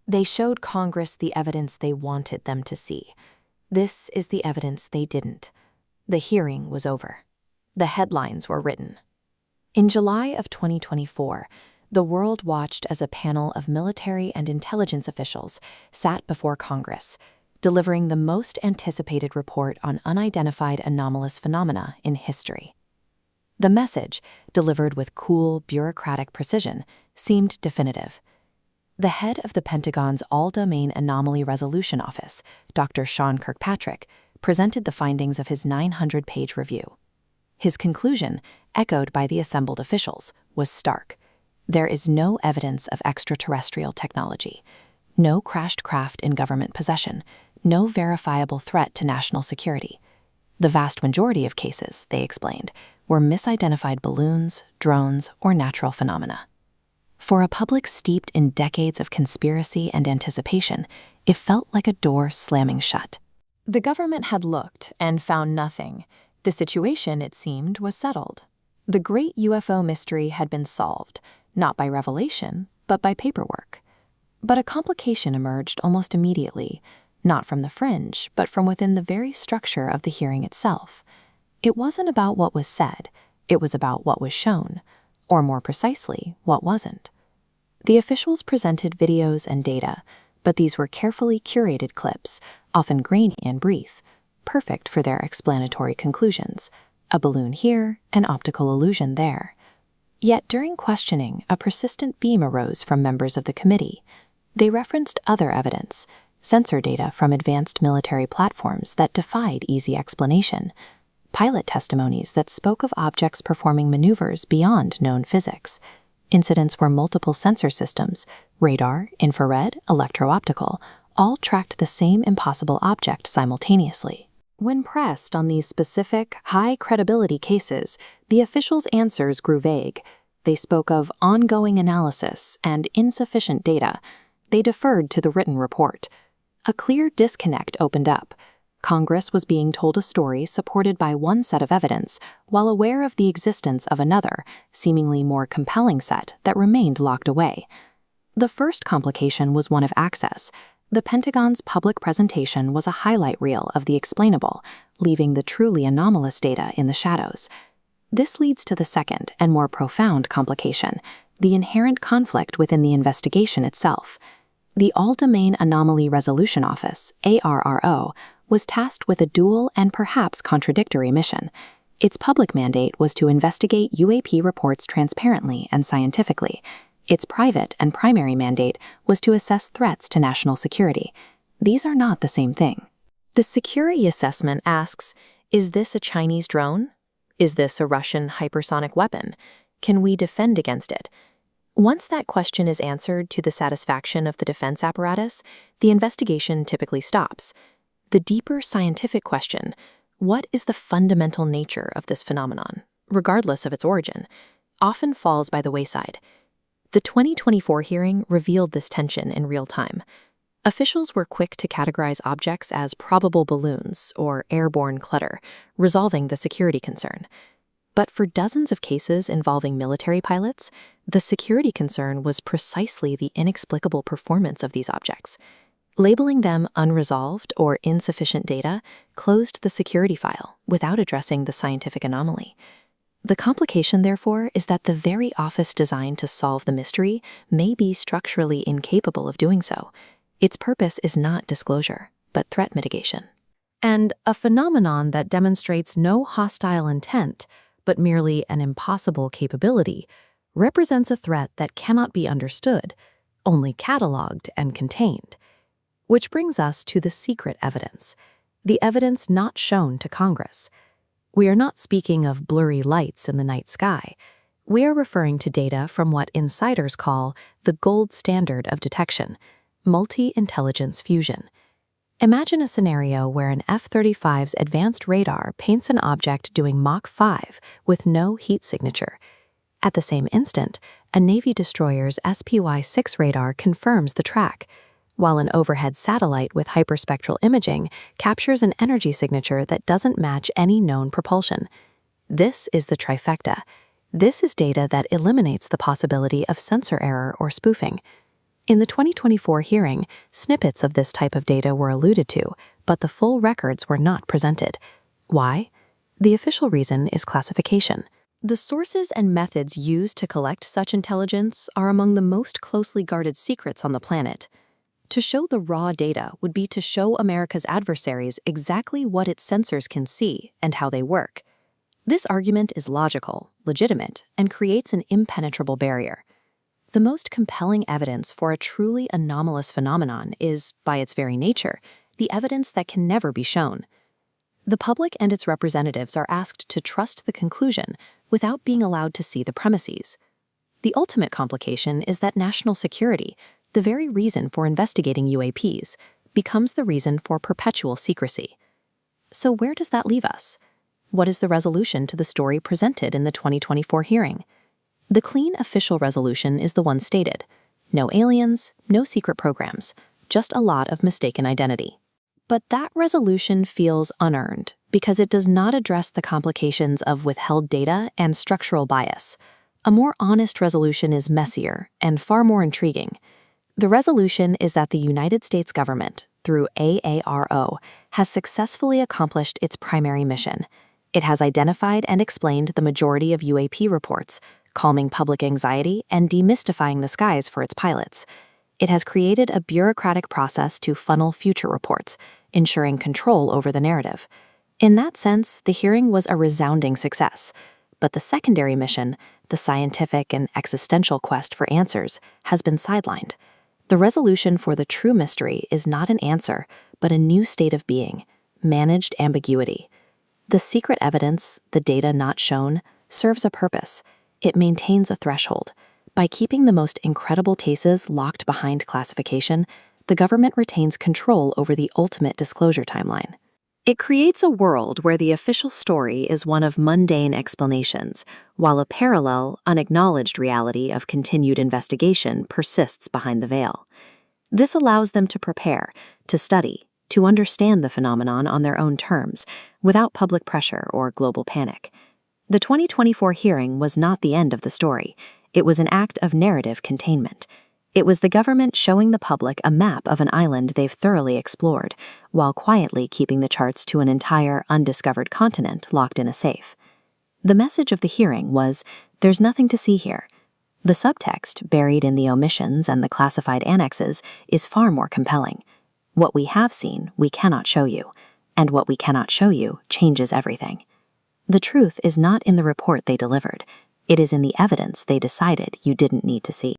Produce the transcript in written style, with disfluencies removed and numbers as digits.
They showed Congress the evidence they wanted them to see. This is the evidence they didn't. The hearing was over. The headlines were written. In July of 2024, the world watched as a panel of military and intelligence officials sat before Congress, delivering the most anticipated report on unidentified anomalous phenomena in history. The message, delivered with cool, bureaucratic precision, seemed definitive. The head of the Pentagon's All-Domain Anomaly Resolution Office, Dr. Sean Kirkpatrick, presented the findings of his 900-page review. His conclusion, echoed by the assembled officials, was stark. There is no evidence of extraterrestrial technology, no crashed craft in government possession, no verifiable threat to national security. The vast majority of cases, they explained, were misidentified balloons, drones, or natural phenomena. For a public steeped in decades of conspiracy and anticipation, it felt like a door slamming shut. The government had looked and found nothing. The situation, it seemed, was settled. The great UFO mystery had been solved, not by revelation, but by paperwork. But a complication emerged almost immediately, not from the fringe, but from within the very structure of the hearing itself. It wasn't about what was said, it was about what was shown, or more precisely, what wasn't. The officials presented videos and data, but these were carefully curated clips, often grainy and brief, perfect for their explanatory conclusions. A balloon here, an optical illusion there. Yet during questioning, a persistent theme arose from members of the committee. They referenced other evidence, sensor data from advanced military platforms that defied easy explanation, pilot testimonies that spoke of objects performing maneuvers beyond known physics, incidents where multiple sensor systems, radar, infrared, electro-optical, all tracked the same impossible object simultaneously. When pressed on these specific, high-credibility cases, the officials' answers grew vague. They spoke of ongoing analysis and insufficient data. They deferred to the written report. A clear disconnect opened up. Congress was being told a story supported by one set of evidence, while aware of the existence of another, seemingly more compelling set that remained locked away. The first complication was one of access. The Pentagon's public presentation was a highlight reel of the explainable, leaving the truly anomalous data in the shadows. This leads to the second and more profound complication, the inherent conflict within the investigation itself. The All-Domain Anomaly Resolution Office, AARO, was tasked with a dual and perhaps contradictory mission. Its public mandate was to investigate UAP reports transparently and scientifically. Its private and primary mandate was to assess threats to national security. These are not the same thing. The security assessment asks, is this a Chinese drone? Is this a Russian hypersonic weapon? Can we defend against it? Once that question is answered to the satisfaction of the defense apparatus, the investigation typically stops. The deeper scientific question, what is the fundamental nature of this phenomenon, regardless of its origin, often falls by the wayside. The 2024 hearing revealed this tension in real time. Officials were quick to categorize objects as probable balloons or airborne clutter, resolving the security concern. But for dozens of cases involving military pilots, the security concern was precisely the inexplicable performance of these objects. Labeling them unresolved or insufficient data closed the security file without addressing the scientific anomaly. The complication, therefore, is that the very office designed to solve the mystery may be structurally incapable of doing so. Its purpose is not disclosure, but threat mitigation. And a phenomenon that demonstrates no hostile intent, but merely an impossible capability, represents a threat that cannot be understood, only cataloged and contained. Which brings us to the secret evidence, the evidence not shown to Congress. We are not speaking of blurry lights in the night sky. We are referring to data from what insiders call the gold standard of detection, multi-intelligence fusion. Imagine a scenario where an F-35's advanced radar paints an object doing Mach 5 with no heat signature. At the same instant, a Navy destroyer's SPY-6 radar confirms the track, while an overhead satellite with hyperspectral imaging captures an energy signature that doesn't match any known propulsion. This is the trifecta. This is data that eliminates the possibility of sensor error or spoofing. In the 2024 hearing, snippets of this type of data were alluded to, but the full records were not presented. Why? The official reason is classification. The sources and methods used to collect such intelligence are among the most closely guarded secrets on the planet. To show the raw data would be to show America's adversaries exactly what its sensors can see and how they work. This argument is logical, legitimate, and creates an impenetrable barrier. The most compelling evidence for a truly anomalous phenomenon is, by its very nature, the evidence that can never be shown. The public and its representatives are asked to trust the conclusion without being allowed to see the premises. The ultimate complication is that national security, the very reason for investigating UAPs, becomes the reason for perpetual secrecy. So where does that leave us? What is the resolution to the story presented in the 2024 hearing? The clean official resolution is the one stated. No aliens, no secret programs, just a lot of mistaken identity. But that resolution feels unearned because it does not address the complications of withheld data and structural bias. A more honest resolution is messier and far more intriguing. The resolution is that the United States government, through AARO, has successfully accomplished its primary mission. It has identified and explained the majority of UAP reports, calming public anxiety and demystifying the skies for its pilots. It has created a bureaucratic process to funnel future reports, ensuring control over the narrative. In that sense, the hearing was a resounding success. But the secondary mission, the scientific and existential quest for answers, has been sidelined. The resolution for the true mystery is not an answer, but a new state of being, managed ambiguity. The secret evidence, the data not shown, serves a purpose. It maintains a threshold. By keeping the most incredible cases locked behind classification, the government retains control over the ultimate disclosure timeline. It creates a world where the official story is one of mundane explanations, while a parallel, unacknowledged reality of continued investigation persists behind the veil. This allows them to prepare, to study, to understand the phenomenon on their own terms, without public pressure or global panic. The 2024 hearing was not the end of the story. It was an act of narrative containment. It was the government showing the public a map of an island they've thoroughly explored, while quietly keeping the charts to an entire undiscovered continent locked in a safe. The message of the hearing was, there's nothing to see here. The subtext, buried in the omissions and the classified annexes, is far more compelling. What we have seen, we cannot show you, and what we cannot show you changes everything. The truth is not in the report they delivered. It is in the evidence they decided you didn't need to see.